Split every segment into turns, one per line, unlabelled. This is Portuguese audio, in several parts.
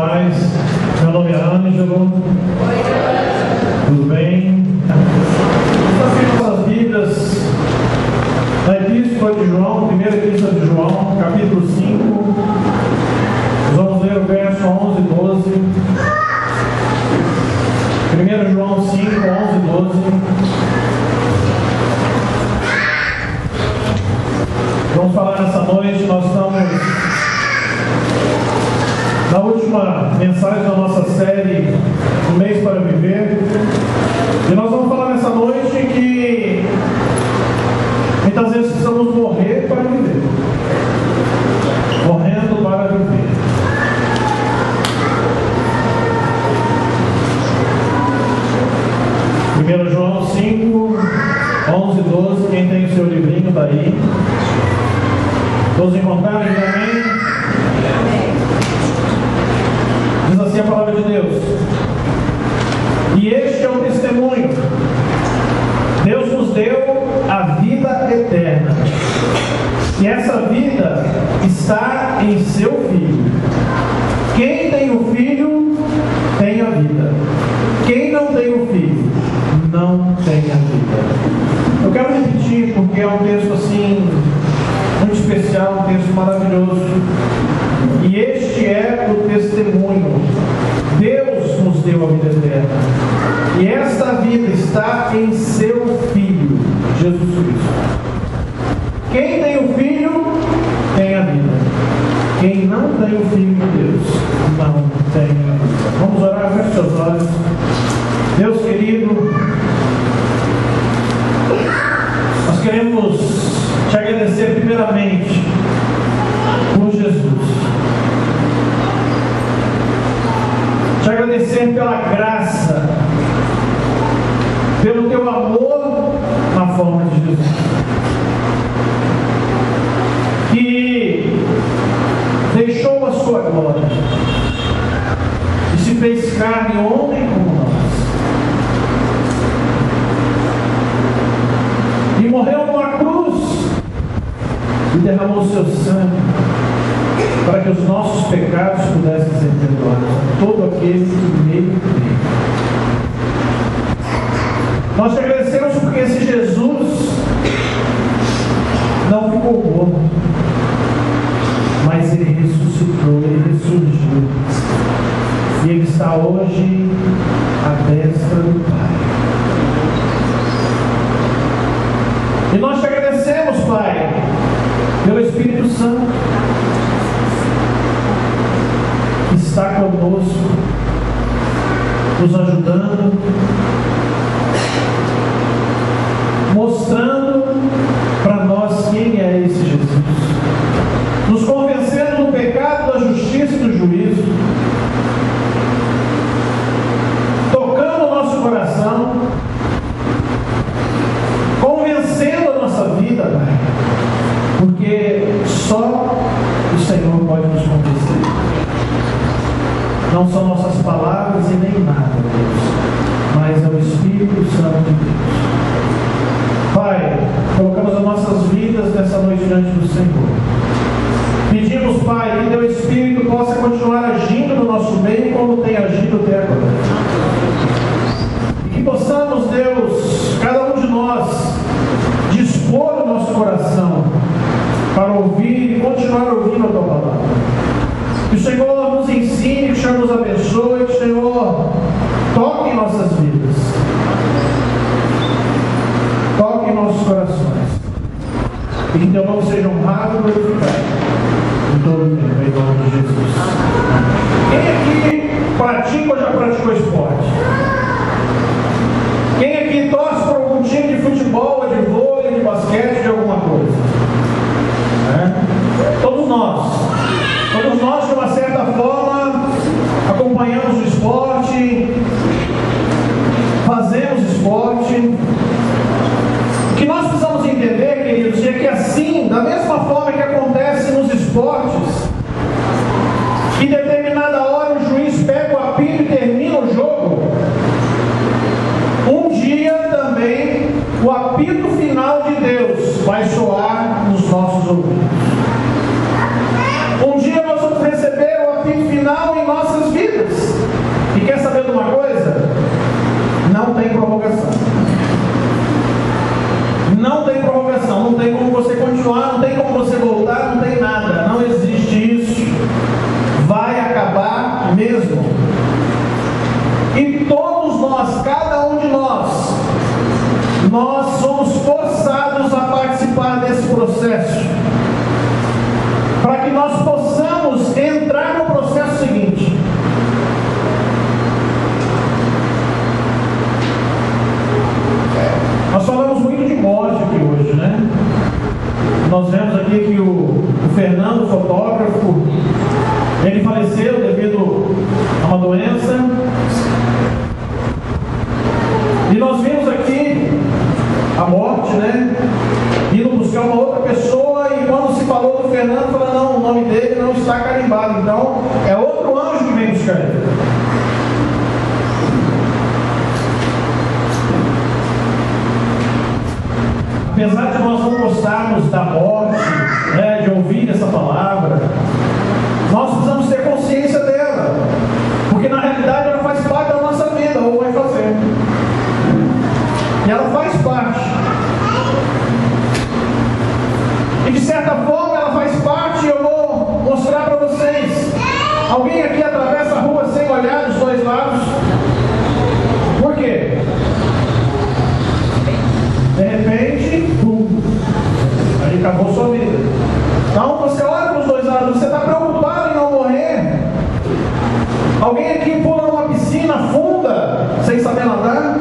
paz. Meu nome é Ângelo. Tudo bem? Nossas vidas na Epístola de João, primeira Epístola de João, capítulo 5. Nós vamos ler o verso 11 e 12. 1 João 5, 11 e 12. Vamos falar nessa noite. Nós estamos na última mensagem da nossa série Um Mês para Viver, e nós vamos falar nessa noite que muitas vezes precisamos morrer para viver, morrendo para viver. João 5, 11 e 12. Quem tem o seu livrinho está aí. Todos encontraram? Amém? Diz assim a palavra de Deus: e este é o testemunho: Deus nos deu a vida eterna, e essa vida está em seu Filho. Quem tem o Filho tem a vida. Quem não tem o Filho não tem a vida. Eu quero repetir porque é um texto assim muito especial, um texto maravilhoso. E este é o testemunho: Deus nos deu a vida eterna, e esta vida está em seu Filho, Jesus Cristo. Quem tem o Filho tem a vida. Quem não tem o Filho de Deus não tem a vida. Vamos orar, feche seus olhos. Deus querido, nós queremos te agradecer primeiramente por Jesus, te agradecer pela graça, pelo teu amor na forma de Jesus, que deixou a sua glória e se fez carne e homem como nós, e morreu numa cruz e derramou o seu sangue para que os nossos pecados pudessem ser perdoados a todo aquele que nele crê. Nós te agradecemos porque esse Jesus não ficou morto, mas ele ressuscitou, ele ressurgiu, e ele está hoje à destra do Pai. E nós te agradecemos, Pai, pelo Espírito Santo que está conosco, nos ajudando, mostrando para nós quem é esse Jesus, nos convencendo do pecado, da justiça e do juízo, tocando o nosso coração, convencendo a nossa vida, Pai, porque só o Senhor pode nos convencer. Não são nossas palavras e nem nada, Deus, mas é o Espírito Santo de Deus. Pai, colocamos as nossas vidas nessa noite diante do Senhor. Pedimos, Pai, que teu Espírito possa continuar agindo no nosso meio como tem agido até agora. E que possamos, Deus, cada um de nós, dispor o nosso coração para ouvir e continuar ouvindo a tua palavra. Que o Senhor nos ensine, que o Senhor nos abençoe, que o Senhor toque em nossas vidas, toque em nossos corações, e que teu nome seja honrado e glorificado em todo o tempo, em nome de Jesus. Quem aqui pratica ou já praticou esporte? Quem aqui torce por algum time de futebol, de vôlei, de basquete, de alguma coisa? Todos nós, de uma certa forma, acompanhamos o esporte, fazemos esporte. O que nós precisamos entender, queridos, é que assim, da mesma forma que acontece nos esportes, que em determinada hora o juiz pega o apito e termina o jogo, um dia também o apito final de Deus vai soar nos nossos ouvidos. Um dia nós vamos receber o apito final em nossas vidas. que nós possamos entrar no processo seguinte. Nós falamos muito de morte aqui hoje, né? Nós vemos aqui que o Fernando, fotógrafo, ele faleceu devido a uma doença. E nós vimos aqui a morte, né? Indo buscar uma outra pessoa, e quando se falou do Fernando, falou, não, o nome dele não está carimbado. Então, é outro anjo que vem buscar ele. Apesar de nós não gostarmos da morte, né, de ouvir essa palavra, nós precisamos ter consciência dela, porque na realidade ela faz parte da nossa vida, ou vai fazer. E ela faz parte. E de certa forma ela faz parte, e eu vou mostrar para vocês. Alguém aqui atravessa a rua sem olhar dos dois lados? Por quê? De repente, aí acabou sua vida. Então você olha para os dois lados, você está preocupado em não morrer. Alguém aqui pula numa piscina funda sem saber nadar?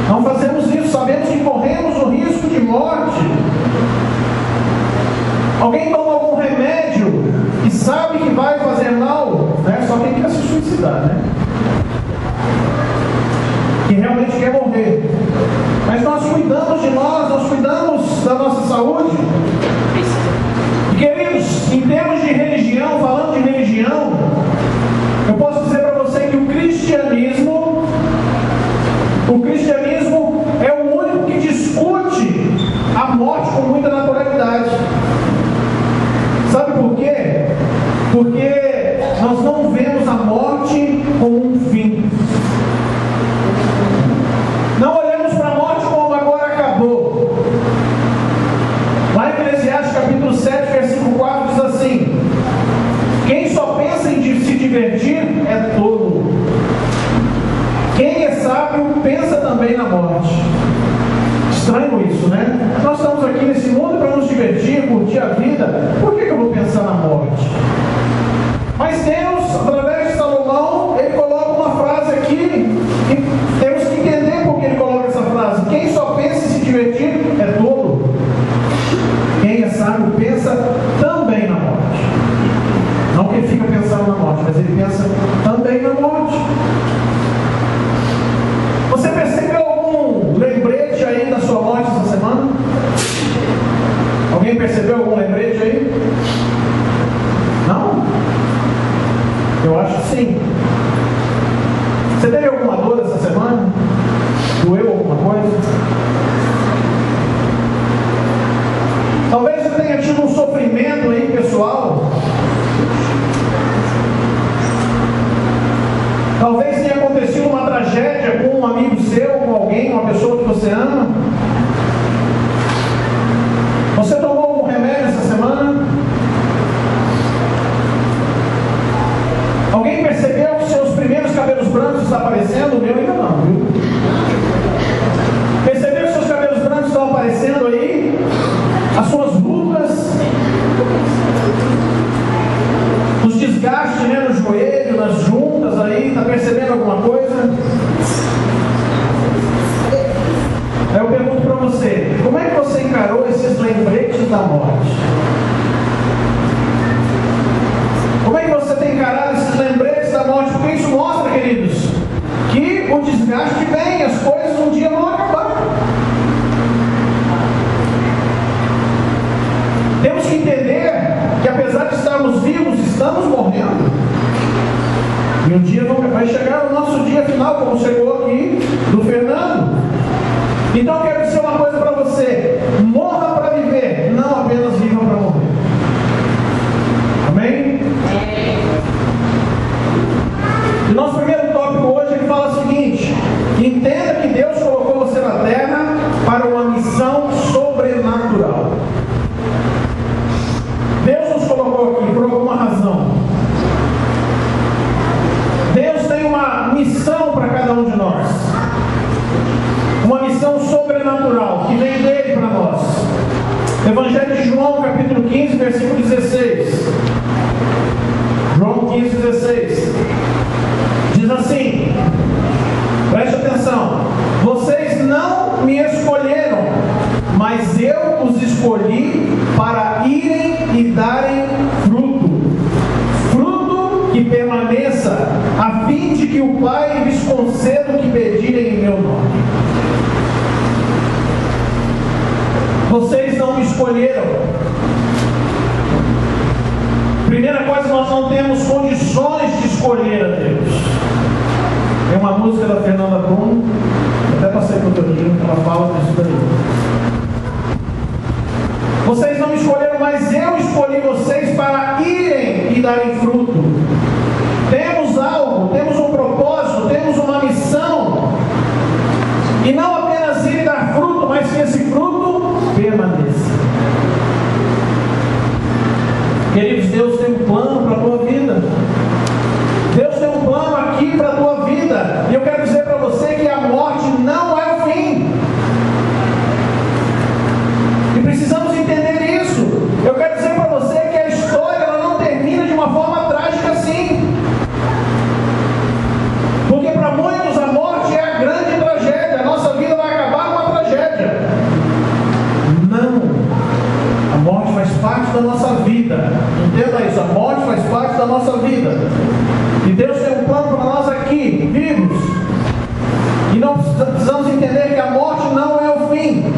Não fazemos isso, sabemos que corremos o risco de morte. Alguém toma algum remédio e sabe que vai fazer mal, né? Só quem quer se suicidar, né? Que realmente quer morrer. Mas nós cuidamos de nós cuidamos da nossa saúde. E queridos, em termos de religião, falando de religião, eu posso dizer para você que o cristianismo é o único que discute a morte com muita naturalidade. Sabe por quê? Porque nós não vemos a morte como um fim. Não olhamos para a morte como agora acabou. Lá em Eclesiastes capítulo 7, versículo 4 diz assim: quem só pensa em se divertir é tolo. Quem é sábio pensa também na morte. Estranho isso, né? Nós estamos aqui nesse mundo para nos divertir, curtir a vida. Por que eu vou pensar na morte? Mas Deus, através de Salomão, ele coloca uma frase aqui, e temos que entender por que ele coloca essa frase. Quem só pensa em se divertir é tolo. Quem é sábio pensa também na morte. Não que ele fica pensando na morte, mas ele pensa também na morte. Você percebeu algum lembrete aí da sua morte essa semana? Alguém percebeu algum lembrete aí? Não? Eu acho que sim. Você teve alguma dor essa semana? Doeu alguma coisa? Talvez você tenha tido um sofrimento aí pessoal. Talvez tenha acontecido uma tragédia com um amigo seu, com alguém, uma pessoa que você ama. Você tomou algum remédio essa semana? Alguém percebeu que seus primeiros cabelos brancos estão aparecendo? O meu ainda não, viu? Percebeu que seus cabelos brancos estão aparecendo aí? As suas rugas? Os desgastes, né, no joelho, nas juntas aí? Está percebendo alguma coisa? Aí eu pergunto para você, como é que você encarou esses lembretes da morte? Como é que você tem encarado esses lembretes da morte? Porque isso mostra, queridos, que o desgaste vem, as coisas um dia vão acabar. Temos que entender que apesar de estarmos vivos, estamos morrendo. E um dia vai chegar o nosso dia final, como chegou aqui do Fernando. Então eu quero dizer uma coisa para você: morra para viver, não apenas viva para morrer. Amém? E nosso primeiro tópico hoje, ele fala o seguinte: entenda que Deus colocou você na terra para uma missão sobrenatural. Deus nos colocou aqui por alguma razão. Deus tem uma missão para cada um de nós. Uma missão sobrenatural que vem dele para nós. Evangelho de João, capítulo 15, versículo 16. João 15, 16. Diz assim, preste atenção: vocês não me escolheram, mas eu os escolhi para irem e darem fruto, fruto que permaneça, a fim de que o Pai lhes conceda o que pedirem em meu nome. Vocês não me escolheram. Primeira coisa, nós não temos condições de escolher a Deus. Tem uma música da Fernanda Brum, até passei para o Toninho, que ela fala disso daí. Vocês não me escolheram, mas eu escolhi vocês para irem e darem fruto. Temos algo, temos um propósito, temos uma missão. E não apenas ir e dar fruto, mas que esse fruto permaneça. Queridos, Deus tem um plano para a tua vida. Deus tem um plano aqui para a tua vida. E eu quero dizer para você que a morte não é o fim. E precisamos entender isso. Eu quero dizer para você que a história ela não termina de uma forma trágica assim. Porque para muitos a morte é a grande tragédia. A nossa vida vai acabar numa tragédia. Não. A morte faz parte da nossa vida. Entenda isso. A morte faz parte da nossa vida. E Deus tem um plano para nós aqui, vivos. E não precisamos entender que a morte não é o fim.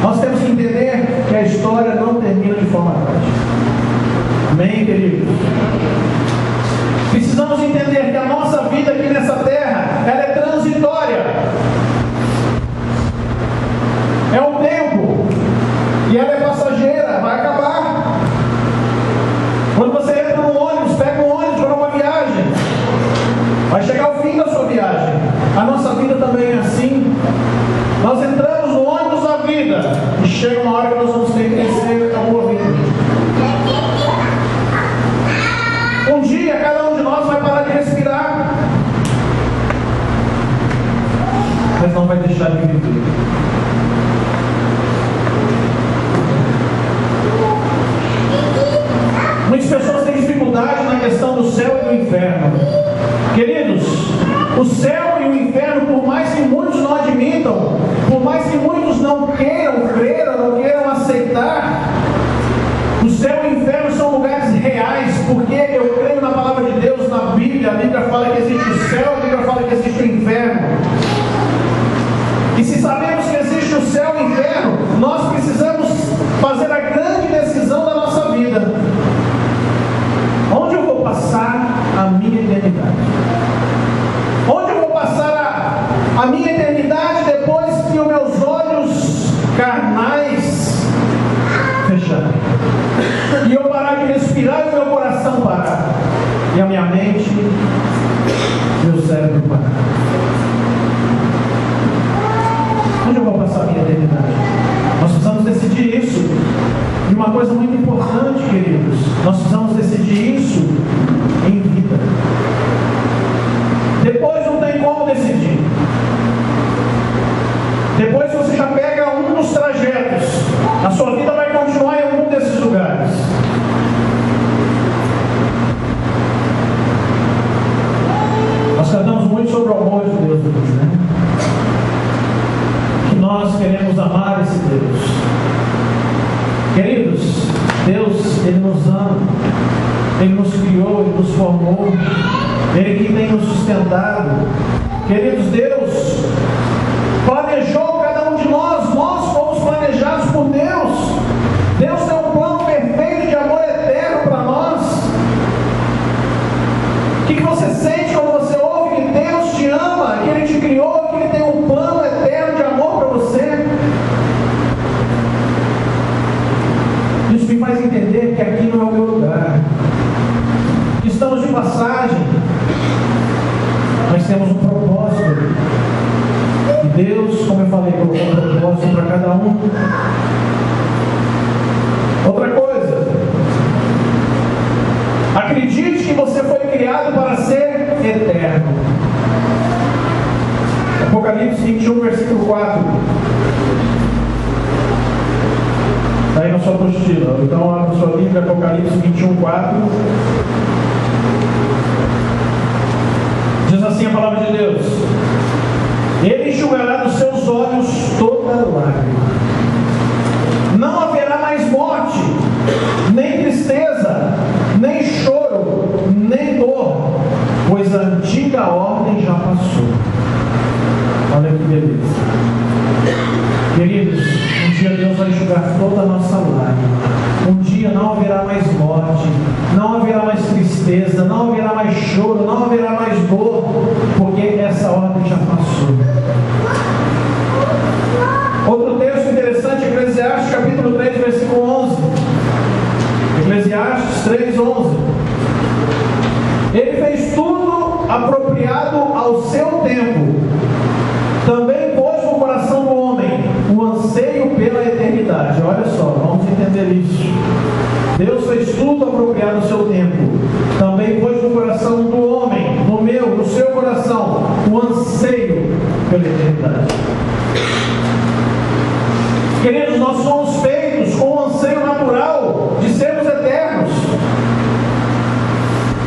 Nós temos que entender que a história não termina de forma trágica. Amém, queridos? Precisamos entender que a nossa vida aqui nessa terra, ela é transitória. É um tempo. E ela é passageira, vai acabar. Quando você entra no ônibus, pega um ônibus para uma viagem, vai chegar o fim da sua viagem. A nossa vida também é assim. Nós entramos no ônibus da vida e chega uma hora que nós vamos ter que descer alguma vida. Um dia cada um de nós vai parar de respirar, mas não vai deixar de viver. Muitas pessoas têm dificuldade na questão do céu e do inferno. Queridos, o céu e o inferno, por mais que muitos não admitam, por mais que muitos não queiram crer, não queiram aceitar, o céu e o inferno são lugares reais, porque eu creio na palavra de Deus, na Bíblia. A Bíblia fala que existe o céu, a Bíblia fala que existe o inferno. E se sabemos que existe o céu e o inferno, nós precisamos fazer a grande decisão da nossa vida. Onde eu vou passar a minha eternidade? Onde eu vou passar a minha eternidade depois que os meus olhos carnais fecharem? E eu parar de respirar e o meu coração parar? E a minha mente, meu cérebro parar? Onde eu vou passar a minha eternidade? Nós precisamos decidir isso. E uma coisa muito importante, queridos, nós precisamos decidir isso em vida. Depois não tem como decidir. Depois você já pega um dos trajetos. A sua vida vai continuar em algum desses lugares. Nós cantamos muito sobre o amor de Deus, né? Que nós queremos amar esse Deus. Queridos, Deus, Ele nos ama, Ele nos criou, Ele nos formou, Ele que tem nos sustentado. Queridos, Deus planejou cada um de nós fomos planejados por Deus. Deus tem um plano perfeito de amor eterno para nós. O que você sente quando você ouve que Deus te ama, que Ele te criou, que Ele tem um plano eterno de amor para você? Isso me faz entender que aqui não é o meu lugar. Estamos de passagem, mas temos um propósito. E Deus, como eu falei, colocou um propósito para cada um. Outra coisa, acredite que você foi criado para ser eterno. Apocalipse 21, versículo 4. Está aí na sua apostila. Então, abra sua Bíblia, Apocalipse 21:4. Diz assim a palavra de Deus: Ele enxugará dos seus olhos toda lágrima. Não haverá mais morte, nem tristeza, nem choro, nem dor, pois a antiga ordem já passou. Olha que beleza. Queridos, um dia Deus vai enxugar toda a nossa lágrima. Um dia não haverá mais morte, não haverá mais tristeza, não haverá mais choro, não haverá mais dor, porque essa ordem já passou. Outro texto interessante, Eclesiastes capítulo 3, versículo 11. Eclesiastes 3:11. Ele fez tudo apropriado ao seu tempo. Também pôs no coração do homem o anseio pela eternidade. Olha só, vamos entender isso. Deus fez tudo apropriado ao seu tempo. Também pôs no coração do homem, no meu, no seu coração, o anseio pela eternidade. Queridos, nós somos feitos com o anseio natural de sermos eternos.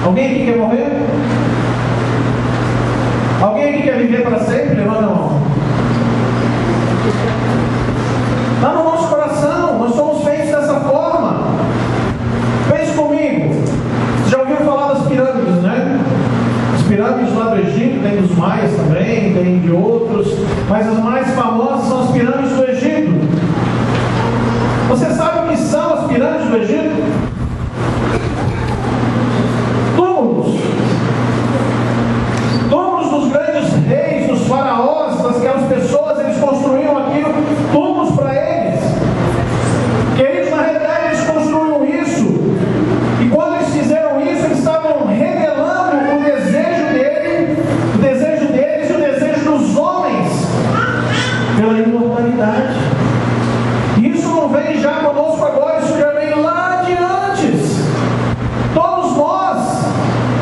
Alguém aqui quer morrer? Alguém aqui quer viver para sempre? Levanta a mão. Está no nosso coração, nós somos feitos dessa forma. Pense comigo. Você já ouviu falar das pirâmides, né? As pirâmides lá do Egito, tem dos maias também, tem de outros, mas as mais famosas são as pirâmides do Egito. Você sabe o que são as pirâmides do Egito? Túmulos. Túmulos dos grandes reis, dos faraós, daquelas pessoas, eles construíam aquilo, túmulos para eles. Queridos, na realidade eles construíam isso. E quando eles fizeram isso, eles estavam revelando o desejo deles e o desejo dos homens pela imortalidade. Isso não vem já conosco agora, isso já vem lá de antes. Todos nós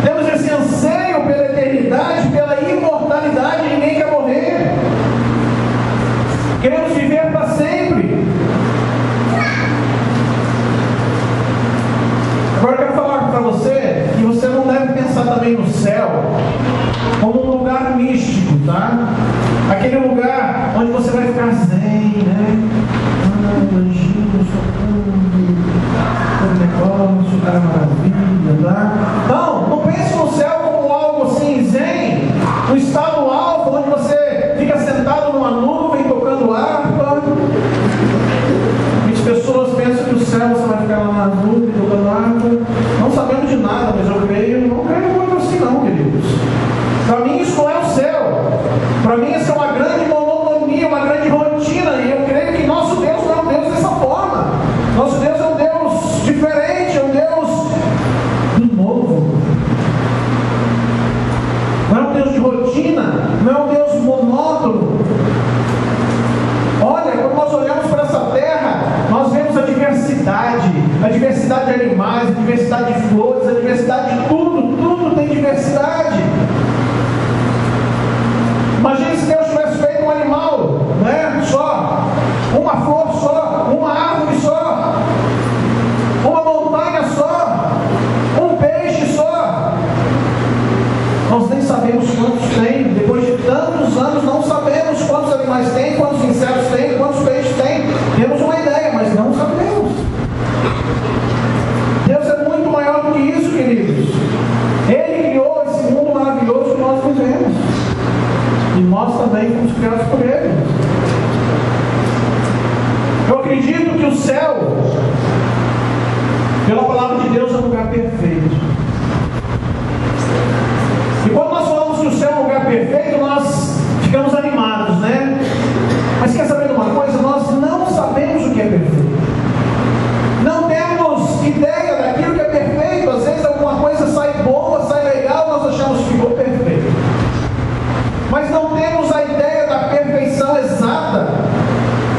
temos esse anseio pela eternidade, pela imortalidade. Ninguém quer morrer. Queremos viver para sempre. Agora eu quero falar para você que você não deve pensar também no céu como um lugar místico, tá? Aquele lugar onde você vai ficar zen, né? Anjinho, socorro, todo negócio, cara, maravilha, tá? Não pense no céu como algo assim, zen, um estado alto, onde você fica sentado numa nuvem tocando harpa. Muitas pessoas pensam que o céu você vai ficar lá na nuvem tocando harpa, não sabendo de nada, mas eu creio, não creio muito assim não, queridos. Para mim isso não é o céu. Para mim isso é uma grande monotonia, uma grande rotina, e eu creio que nosso Deus não é um Deus dessa forma. Nosso Deus é um Deus diferente, é um Deus do novo. Não é um Deus de rotina, não é um Deus monótono. Olha, quando nós olhamos para essa terra, nós vemos a diversidade de animais, a diversidade de flores, a diversidade de tudo tem diversidade. Imagine se Deus tivesse feito um animal, né? Só, uma flor só, uma árvore só, uma montanha só, um peixe só. Nós nem sabemos quantos tem. Depois de tantos anos, não sabemos quantos animais tem, quantos insetos tem, quantos peixes tem. Temos uma ideia, mas não sabemos. Deus é muito maior do que isso, queridos. Ele criou esse mundo maravilhoso que nós vivemos. E nós também fomos criados por Ele. Eu acredito que o céu, pela palavra de Deus, é um lugar perfeito. E quando nós falamos que o céu é um lugar perfeito, nós ficamos animados, né? Mas quer saber de uma coisa? Nós não sabemos o que é perfeito. Não temos ideia daquilo que é perfeito. Às vezes alguma coisa sai boa, sai legal, nós achamos que ficou perfeito. Mas não temos a ideia da perfeição exata.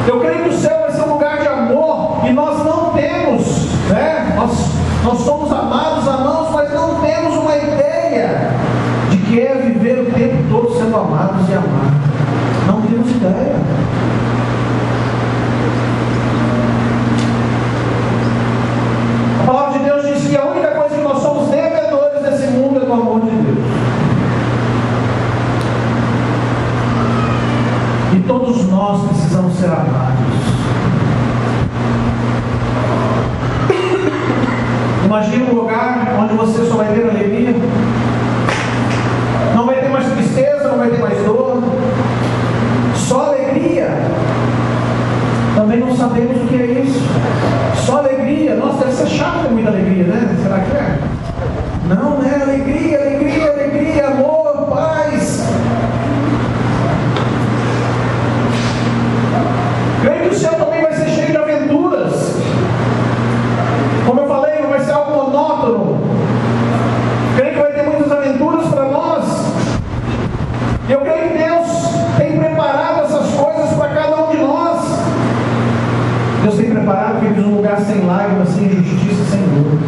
Eu creio que o céu vai ser um lugar de amor, e nós não temos, né? Nós somos amados, amamos, mas não temos uma ideia de que é viver o tempo todo sendo amados e amados. Não temos ideia. Imagina um lugar onde você só vai ter alegria. Não vai ter mais tristeza, não vai ter mais dor. Só alegria. Também não sabemos o que é isso. Só alegria. Nossa, deve ser chato ter muita alegria, né? Será que é? Não, né? Alegria, alegria, alegria, amor, paz. Creio que o céu também vai ser cheio de aventuras. Como eu falei, não vai ser algo monótono. Creio que vai ter muitas aventuras para nós. E eu creio que Deus tem preparado essas coisas para cada um de nós. Deus tem preparado, queridos, um lugar sem lágrimas, sem injustiça, sem dor.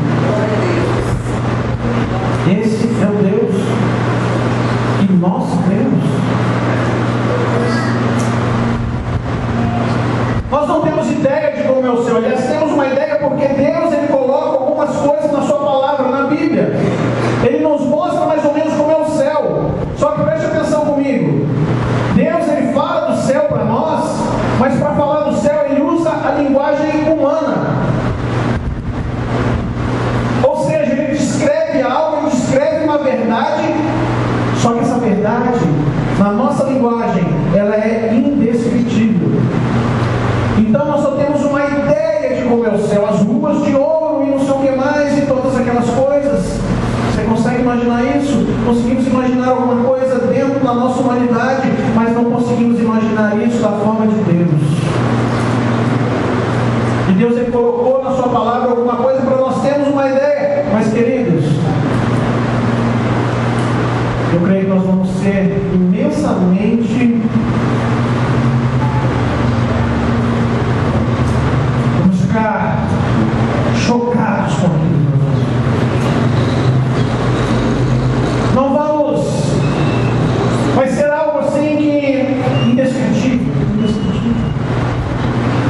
Esse é o Deus que nós cremos. Nós não temos ideia de como é o céu. Aliás, temos uma ideia porque Deus, Ele coloca algumas coisas na sua palavra, na Bíblia. Ele nos mostra mais ou menos como é o céu. Só que preste atenção comigo. Deus, Ele fala do céu para nós, mas para falar do céu Ele usa a linguagem humana. Ou seja, Ele descreve algo, Ele descreve uma verdade, só que essa verdade, na nossa linguagem, ela é indescritível. Então nós só temos uma ideia de como é o céu, as ruas de ouro e não sei o que mais, e todas aquelas coisas. Você consegue imaginar isso? Conseguimos imaginar alguma coisa dentro da nossa humanidade, mas não conseguimos imaginar isso da forma de Deus. E Deus, Ele colocou na sua palavra alguma coisa para nós termos uma ideia. Mas, queridos, eu creio que nós vamos ser imensamente... vamos ficar chocados com aquilo. Não vamos... vai ser algo assim que... indescritível.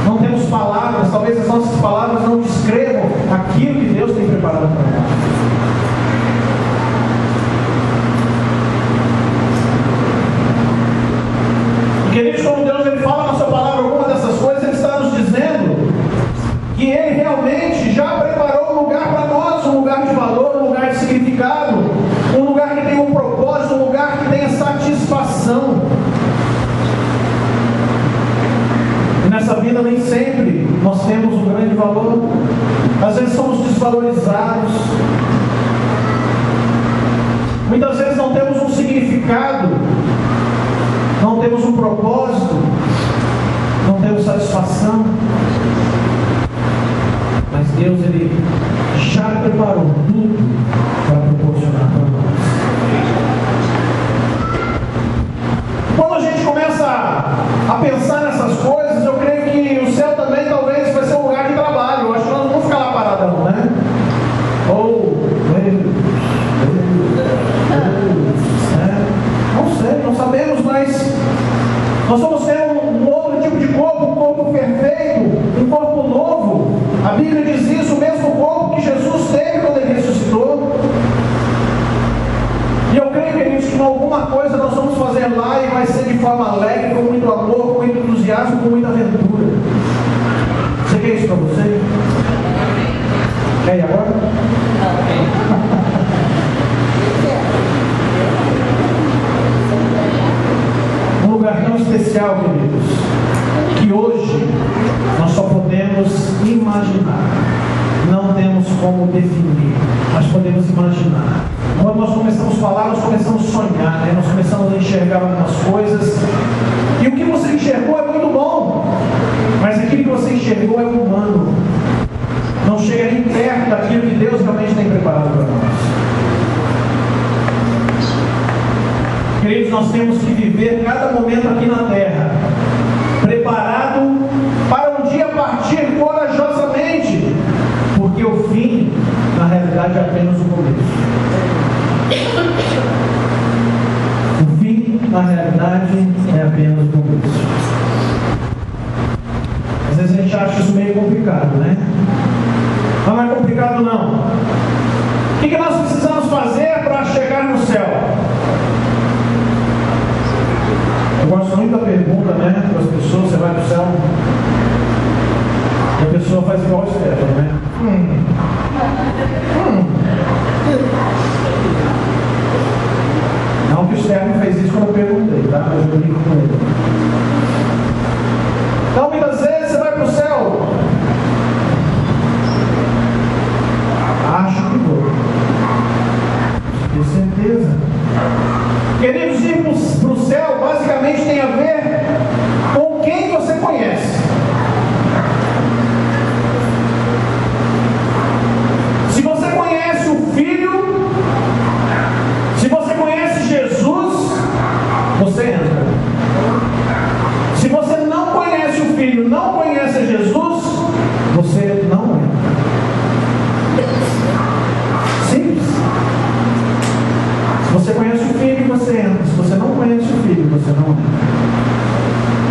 Não temos palavras, talvez as nossas palavras não descrevam aquilo que Deus tem preparado para nós. Queridos, quando Deus Ele fala na sua palavra alguma dessas coisas, Ele está nos dizendo que Ele realmente já preparou um lugar para nós, um lugar de valor, um lugar de significado, um lugar que tem um propósito, um lugar que tenha satisfação. E nessa vida nem sempre nós temos um grande valor. Às vezes somos desvalorizados. Muitas vezes não temos um significado, não temos um propósito, não temos satisfação. Mas Deus, Ele já preparou tudo para proporcionar para nós. Quando a gente começa a pensar nessas coisas, eu creio que o céu também talvez vai ser um lugar de trabalho. Eu acho que nós não vamos ficar lá paradão, né? Não sei, não sabemos, mas nós vamos ter um outro tipo de corpo, um corpo perfeito, um corpo novo. A Bíblia diz isso, o mesmo corpo que Jesus teve quando Ele ressuscitou. E eu creio, queridos, que alguma coisa nós vamos fazer lá e vai ser de forma alegre, com muito amor, com muito entusiasmo, com muita aventura. Você quer isso para você? Quer ir agora? Um lugar tão especial, queridos, que hoje nós só podemos imaginar. Não temos como definir, mas podemos imaginar. Quando nós começamos a falar, nós começamos a sonhar, né? Nós começamos a enxergar algumas coisas. E o que você enxergou é muito bom, mas aquilo que você enxergou é humano. Não chega nem perto daquilo que Deus realmente tem preparado para nós. Queridos, nós temos que viver cada momento aqui na terra preparado para um dia partir corajosamente, porque o fim, na realidade, é apenas o começo. O fim, na realidade, é apenas o começo. Às vezes a gente acha isso meio complicado, né? Mas não é complicado, não. O que nós precisamos fazer para chegar no céu? Eu gosto muito da pergunta, né, para as pessoas: você vai para o céu? E a pessoa faz igual o Stefano, né? Não que o Stefano fez isso quando eu perguntei, tá? Mas eu brinco com ele. Então, muitas vezes você vai para o céu. Acho que vou. Tenho certeza. Queridos, ir para o céu basicamente tem a ver com quem você conhece. Se você conhece o Filho, se você conhece Jesus, você entra. Se você não conhece o Filho, não conhece Jesus, você não entra. Simples. Se você conhece o Filho, você entra. Se você não conhece o Filho, você não entra.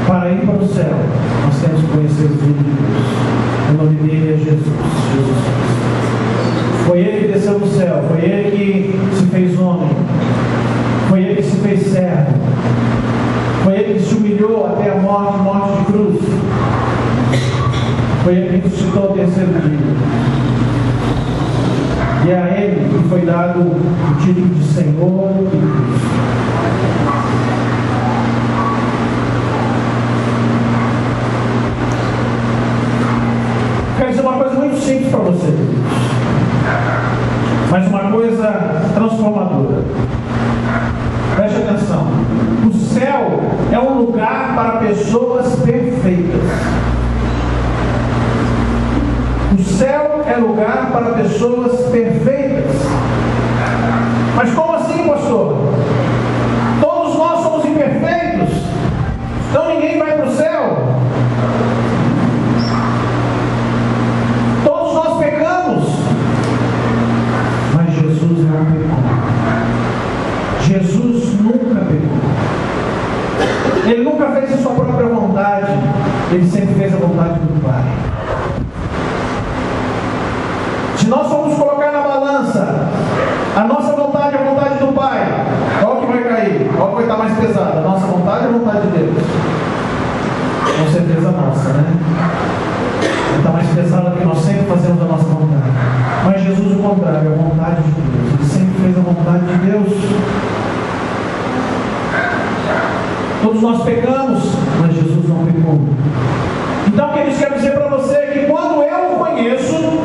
Para ir para o céu, nós temos que conhecer o Filho de Deus. O nome dele é Jesus. Jesus Cristo. Foi ele que desceu do céu. Foi ele que se fez homem. Foi ele que se fez servo. Foi ele que se humilhou até a morte de cruz. Foi ele que ressuscitou ao terceiro dia. E a ele que foi dado o título de Senhor e Cristo. Quero dizer uma coisa muito simples para você, mas uma coisa transformadora. Preste atenção. O céu é um lugar para pessoas perfeitas. O céu é lugar para pessoas perfeitas. Mas como assim, pastor? Todos nós somos imperfeitos. Então ninguém vai para o céu. Todos nós pecamos. Mas Jesus não pecou. Jesus nunca pecou. Ele nunca fez a sua própria vontade. Ele sempre fez a vontade do Pai. Se nós formos colocar na balança a nossa vontade e a vontade do Pai, qual que vai cair? Qual que vai estar mais pesada? A nossa vontade ou a vontade de Deus? Com certeza a nossa, né? Vai estar mais pesada porque nós sempre fazemos a nossa vontade. Mas Jesus, o contrário, é a vontade de Deus. Ele sempre fez a vontade de Deus. Todos nós pecamos, mas Jesus não pecou. Então, o que eles querem dizer para você é que quando eu o conheço,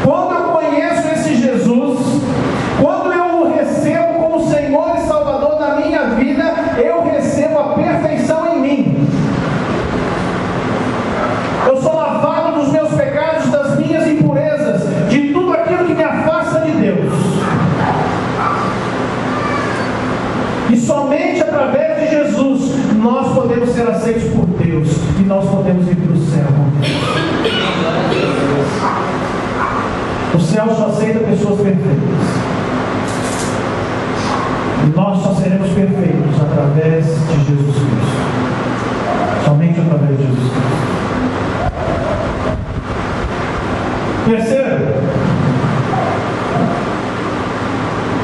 quando eu conheço esse Jesus, quando eu o recebo como Senhor e Salvador da minha vida, eu recebo a perfeição em mim. Eu sou lavado dos meus pecados, das minhas impurezas, de tudo aquilo que me afasta de Deus. E somente através de Jesus nós podemos ser aceitos por Deus e nós podemos ir para o céu. O céu só aceita pessoas perfeitas. E nós só seremos perfeitos através de Jesus Cristo. Somente através de Jesus Cristo. Terceiro,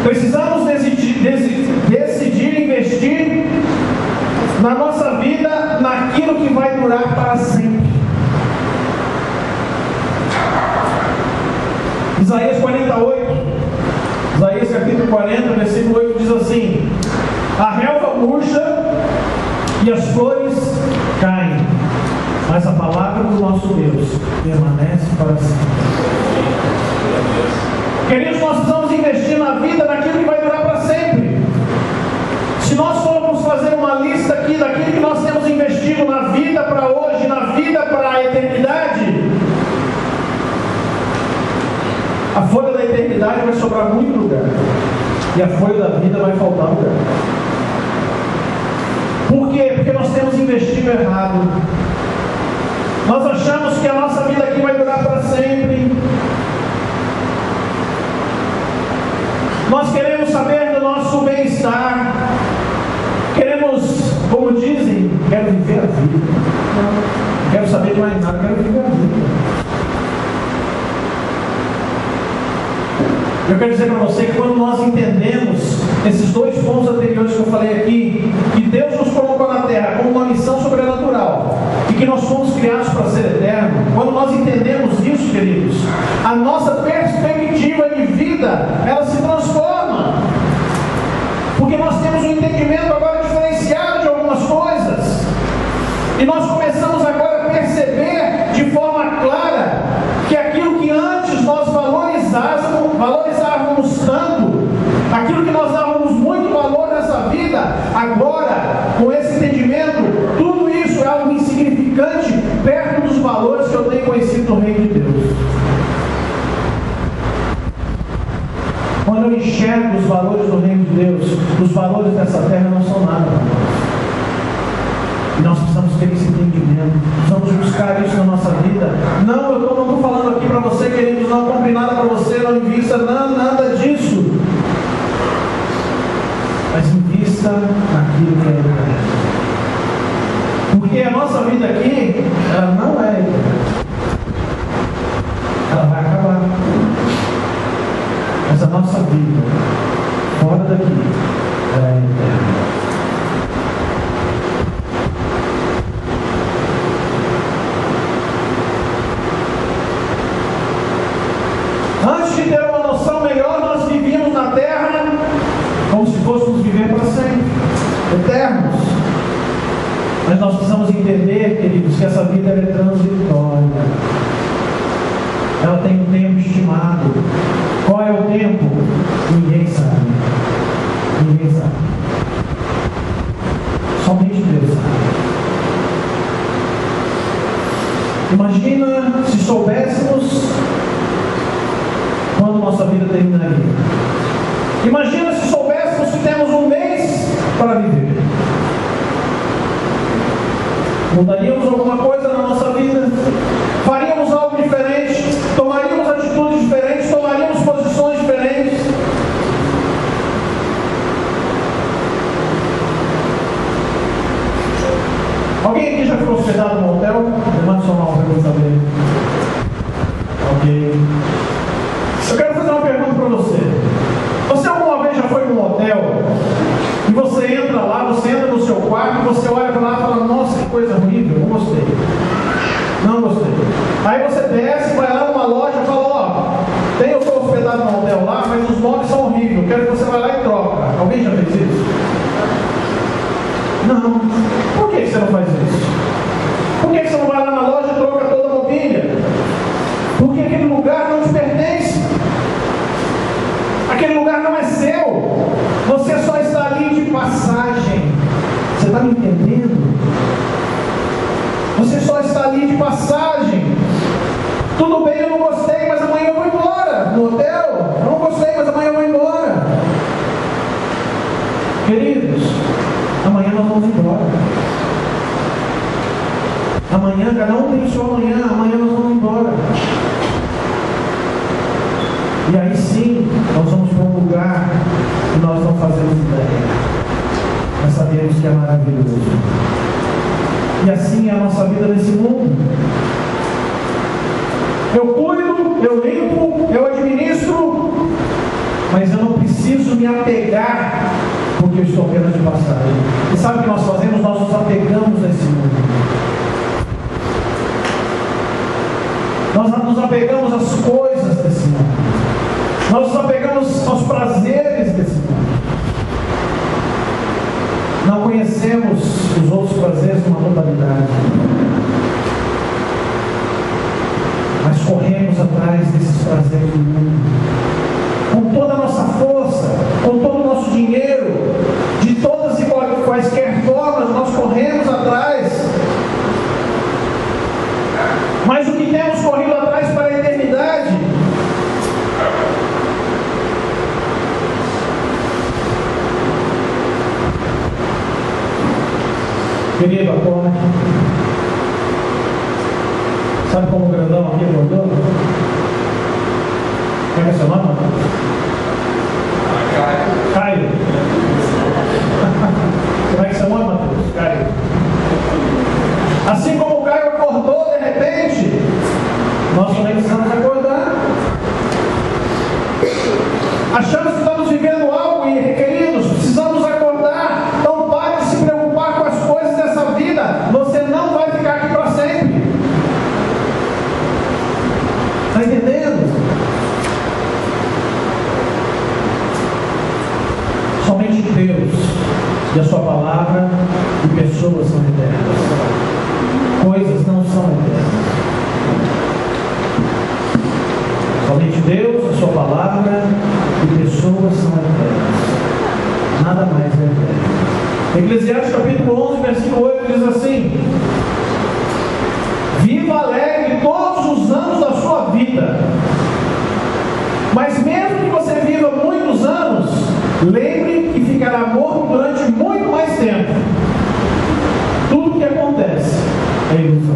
precisamos decidir investir na nossa vida naquilo que vai durar para sempre. Isaías 48, Isaías capítulo 40, versículo 8 diz assim: a relva murcha e as flores caem, mas a palavra do nosso Deus permanece para sempre. Queridos, nós precisamos investir na vida naquilo que vai durar para sempre. Se nós formos fazer uma lista aqui daquilo que nós temos investido na vida para hoje, na vida para a eternidade, a folha da eternidade vai sobrar muito lugar. E a folha da vida vai faltar lugar. Por quê? Porque nós temos investido errado. Nós achamos que a nossa vida aqui vai durar para sempre. Nós queremos saber do nosso bem-estar. Queremos, como dizem, quero viver a vida. Não quero saber de mais nada, quero viver a vida. Eu quero dizer para você que quando nós entendemos esses dois pontos anteriores que eu falei aqui, que Deus nos colocou na terra como uma missão sobrenatural e que nós fomos criados para ser eterno, quando nós entendemos isso, queridos, a nossa perspectiva de vida, ela se transforma, porque nós temos um entendimento agora diferenciado de algumas coisas, e nós começamos agora a perceber de forma clara que aquilo que antes nós valorizávamos tanto, aquilo que nós dávamos muito valor nessa vida, agora, com esse entendimento, tudo isso é algo insignificante perto dos valores que eu tenho conhecido no reino de Deus. Quando eu enxergo os valores do reino de Deus, os valores dessa terra não são nada. E nós precisamos ter esse entendimento, precisamos buscar isso na nossa vida. Não, eu não estou falando aqui para você, queridos, não compre nada para você, não invista nada disso. Mas invista naquilo que é eterno. Porque a nossa vida aqui, ela não é eterna. Ela vai acabar. Mas a nossa vida, fora daqui, ela é eterna. Antes de ter uma noção melhor, nós vivíamos na terra como se fôssemos viver para sempre, eternos. Mas nós precisamos entender, queridos, que essa vida é transitória. Ela tem um tempo estimado. Qual é o tempo? Ninguém sabe. Ninguém sabe. Somente Deus sabe. Imagina se soubéssemos quando nossa vida terminaria. Imagina se soubéssemos que temos um mês para viver. Mudaríamos alguma coisa na nossa vida? Faríamos algo diferente? Tomaríamos atitudes diferentes? Tomaríamos posições diferentes? Alguém aqui já ficou hospedado no hotel? Levante sua mão para eu saber. Ok. Eu quero fazer uma pergunta para você. Você alguma vez já foi num hotel e você entra lá, você entra no seu quarto e você olha para lá e fala: nossa, que coisa horrível, não gostei. Não gostei. Aí você desce, vai lá numa loja e fala: ó, eu estou hospedado no hotel lá, mas os móveis são horríveis, eu quero que você vá lá e troca. Alguém já fez isso? Não. Por que você não faz isso? Por que você não vai lá na loja e troca toda a mobília? Porque aquele lugar não te pertence. Aquele lugar não é seu. Você só está ali de passagem. Você está me entendendo? Você só está ali de passagem. Tudo bem, eu não gostei, mas amanhã eu vou embora. No hotel, eu não gostei, mas amanhã eu vou embora. Queridos, amanhã nós vamos embora. Amanhã, cada um tem o seu amanhã. Amanhã nós vamos embora. E aí sim, nós vamos para um lugar que nós não fazemos ideia, mas sabemos que é maravilhoso. E assim é a nossa vida nesse mundo. Eu cuido, eu limpo, eu administro, mas eu não preciso me apegar, porque eu estou apenas de passagem. E sabe o que nós fazemos? Nós nos apegamos nesse mundo. Nós nos apegamos às coisas desse mundo. Nós nos apegamos aos prazeres desse mundo. Não conhecemos os outros prazeres numa totalidade. Mas corremos atrás desses prazeres do mundo. Com toda a nossa força, com todo o nosso dinheiro, de todas e quaisquer formas, nós corremos atrás. Mas o que temos corrido atrás para a eternidade? Querido, acorda. Sabe como o grandão aqui acordou? Como é seu nome? Caio. Como é que seu nome, Matheus? Caio. Assim como o Caio acordou de repente, nós também precisamos acordar. E a sua palavra e pessoas são eternas. Coisas não são eternas. Somente Deus, a sua palavra e pessoas são eternas. Nada mais é eterno. Eclesiastes capítulo 11, versículo 8 diz assim: viva alegre todos os anos da sua vida. Mas mesmo que você viva muitos anos, lembre que ficará morto durante muito mais tempo. Tudo o que acontece é ilusão.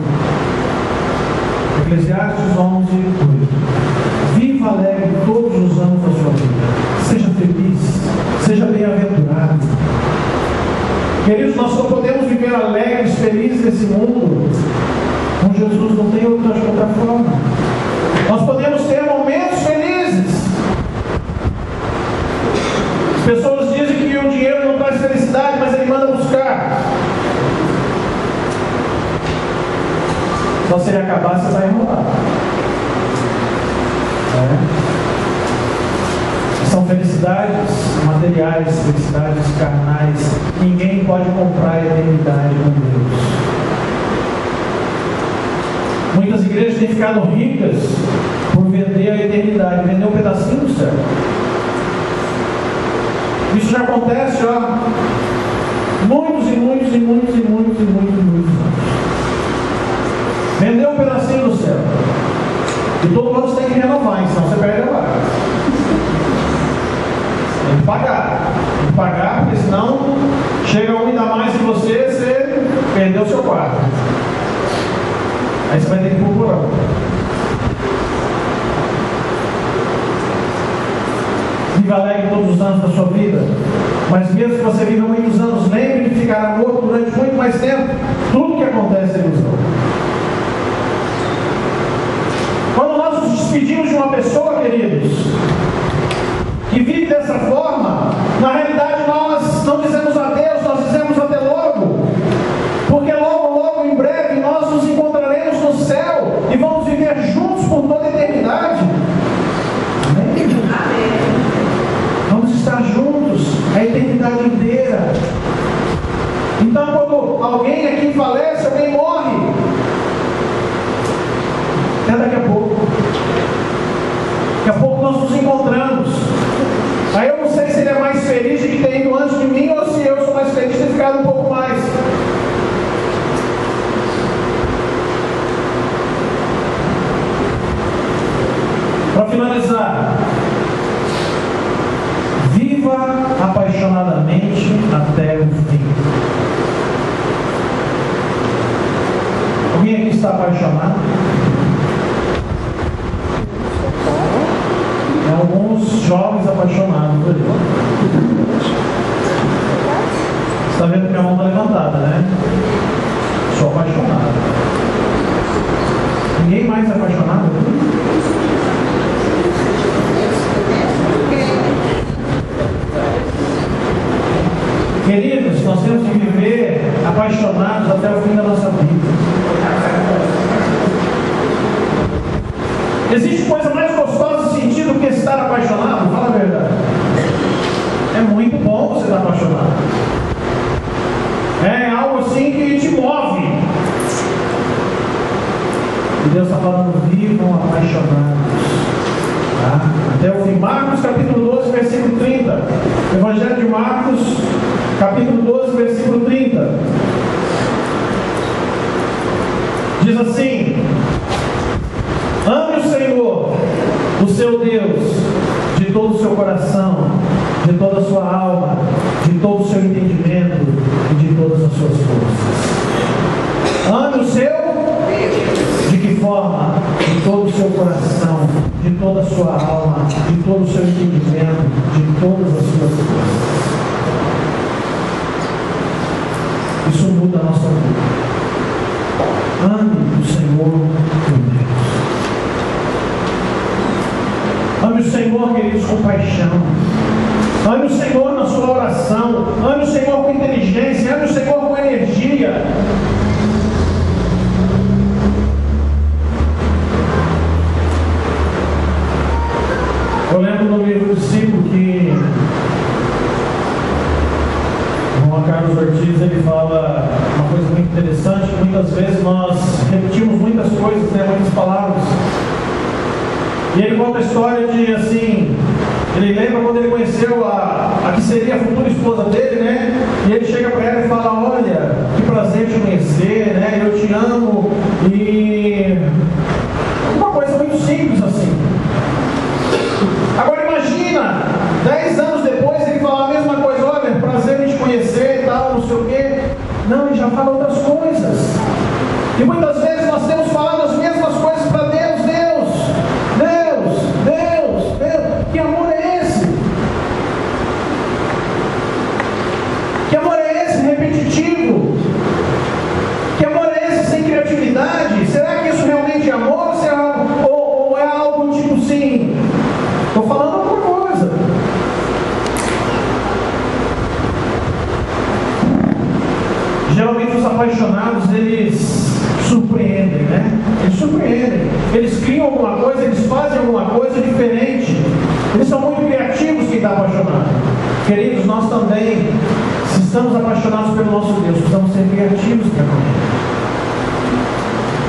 Eclesiastes 11, 8. Viva alegre todos os anos da sua vida. Seja feliz, seja bem-aventurado. Queridos, nós só podemos viver alegres, felizes nesse mundo. Com Jesus não tem outra forma. Nós podemos ter momentos felizes. As pessoas dizem que o dinheiro não traz felicidade, mas ele manda buscar. Só se ele acabar, você vai enrolar. São felicidades materiais, felicidades carnais. Ninguém pode comprar a eternidade com Deus. Muitas igrejas têm ficado ricas por vender a eternidade, vender um pedacinho do céu. Isso já acontece há muitos anos. Vender um pedacinho do céu. E todo mundo tem que renovar, senão você perde a vaga. Tem que pagar, porque senão chega um ainda mais em você, você perdeu o seu quarto. Aí você vai ter que procurar. Viva alegre todos os anos da sua vida. Mas mesmo que você viva muitos anos, lembre que ficará morto durante muito mais tempo. Tudo que acontece é ilusão. Quando nós nos despedimos de uma pessoa, queridos, que vive dessa forma, na realidade nós não dizemos adeus, nós dizemos até logo. Porque logo, em breve, nós nos encontraremos no céu e vamos viver juntos por toda a eternidade. Amém? Amém. Vamos estar juntos a eternidade inteira. Então, quando alguém aqui falece, alguém morre, até daqui a pouco. Daqui a pouco nós nos encontramos. Aí eu não sei se ele é mais feliz de ter ido antes de mim ou se eu sou mais feliz de ter ficado um pouco mais. Para finalizar, viva apaixonadamente até o fim. Alguém aqui está apaixonado? Alguns jovens apaixonados por ele. Você está vendo que minha mão está levantada, né? Sou apaixonado. Ninguém mais é apaixonado? Queridos, nós temos que viver apaixonados até o fim da nossa vida. Existe coisa mais gostosa de sentir do que estar apaixonado? Fala a verdade. É muito bom você estar apaixonado. É algo assim que te move. E Deus está falando, vivam apaixonados. Tá? Até o fim. Marcos capítulo 12, versículo 30. Evangelho de Marcos, capítulo 12, versículo 30. Diz assim: ame o Senhor, o seu Deus, de todo o seu coração, de toda a sua alma, de todo o seu entendimento e de todas as suas forças. Ame o seu Deus. De que forma? De todo o seu coração, de toda a sua alma, de todo o seu entendimento, de todas as suas forças. Isso muda a nossa vida. Ame o Senhor, teu Deus. Ame o Senhor, queridos, com paixão. Ame o Senhor na sua oração. Ame o Senhor com inteligência. Ame o Senhor com energia. Eu lembro no livro do discípulo que Juan Carlos Ortiz, ele fala uma coisa muito interessante, que muitas vezes nós repetimos muitas coisas, né, muitas palavras. E ele conta a história de, assim, ele lembra quando ele conheceu a que seria a futura esposa dele, né? E ele chega para ela e fala: olha, que prazer te conhecer, né? Eu te amo. E uma coisa muito simples assim. Agora imagina, 10 anos depois ele fala a mesma coisa: olha, prazer em te conhecer e tal, não sei o quê. Não, ele já fala outras coisas. E muitas vezes nós temos falado as mesmas coisas para Deus. Que amor é esse? Que amor é esse repetitivo? Que amor é esse sem criatividade? Será que isso realmente é amor? Ou é algo tipo assim, estou falando alguma coisa? Geralmente os apaixonados, eles surpreendem, né? Eles surpreendem. Eles criam alguma coisa, eles fazem alguma coisa diferente. Eles são muito criativos, quem está apaixonado. Queridos, nós também, se estamos apaixonados pelo nosso Deus, precisamos ser criativos para com Ele.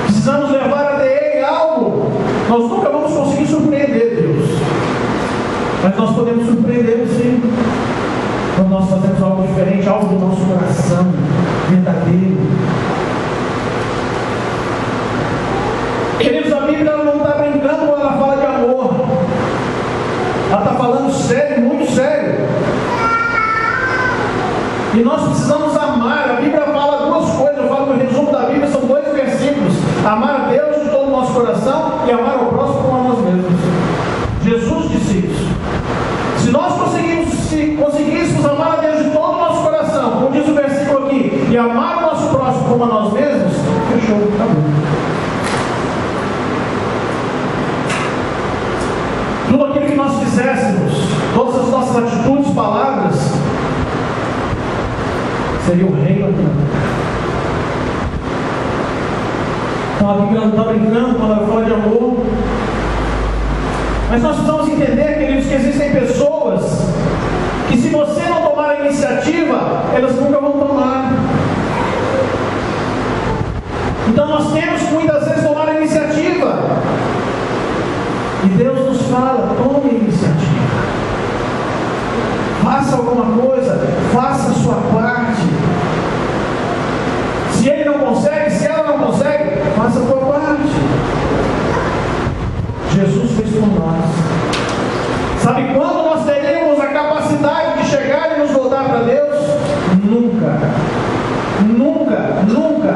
Precisamos levar a Ele algo. Nós nunca vamos conseguir surpreender Deus, mas nós podemos surpreender sim, quando nós fazemos algo diferente, algo do nosso coração verdadeiro. Queridos, a Bíblia não está brincando quando ela fala de amor. Ela está falando sério, muito sério. E nós precisamos amar. A Bíblia fala duas coisas. Eu falo que o resumo da Bíblia são 2 versículos: amar a Deus de todo o nosso coração e amar ao próximo como a nós mesmos. Jesus disse isso. Se nós conseguíssemos amar a Deus de todo o nosso coração, como diz o versículo aqui, e amar o nosso próximo como a nós mesmos, fechou, acabou. Tudo aquilo que nós fizéssemos, todas as nossas atitudes, palavras, seria o reino aqui na terra. Então a Bíblia não está brincando quando ela fala de amor. Mas nós precisamos entender, queridos, que existem pessoas que, se você não tomar a iniciativa, elas nunca vão tomar. Então nós temos que muitas vezes tomar a iniciativa. E Deus nos fala: tome a iniciativa. Faça alguma coisa, faça a sua parte. Se ele não consegue, se ela não consegue, faça a sua parte. Jesus fez por nós. Sabe quando nós teríamos a capacidade de chegar e nos voltar para Deus? Nunca. Nunca, nunca.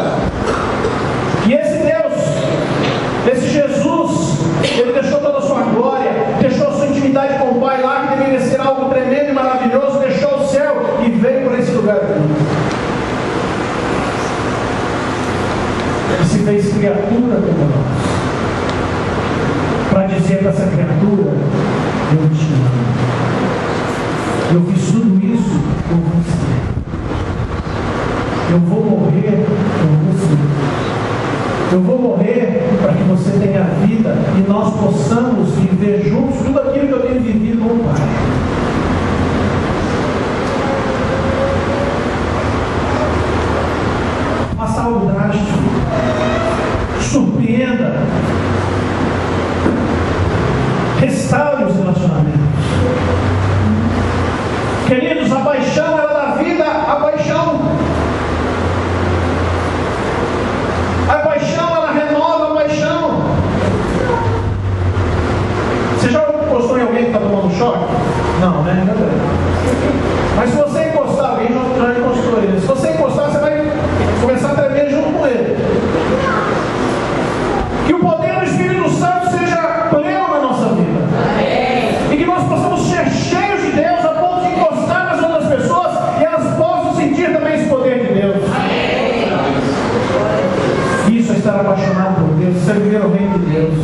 E esse Deus, esse Jesus, Ele deixou toda a sua glória, deixou a sua intimidade com o Pai lá, que deveria ser algo tremendo e maravilhoso, deixou o céu e veio para esse lugar aqui. Ele se fez criatura como nós, para dizer para essa criatura: eu te amo. Eu fiz tudo isso por você. Eu vou morrer por você. Eu vou morrer para que você tenha vida e nós possamos viver juntos tudo aquilo que eu tenho vivido com o Pai. Faça algo drástico. Surpreenda. Restaure os relacionamentos. Queridos, a paixão, ela dá vida à paixão. A paixão, ela renova a paixão. Você já encostou em alguém que está tomando choque? Não, né? Mas se você encostar, alguém já encostou ele. Se você encostar, você vai começar a tremer junto com ele. Que o poder do Espírito Santo seja pleno na nossa vida. E que nós possamos ser cheios de Deus a ponto de encostar nas outras pessoas e elas possam sentir também esse poder de Deus. Isso é estar apaixonado por Deus, isso é viver o reino de Deus.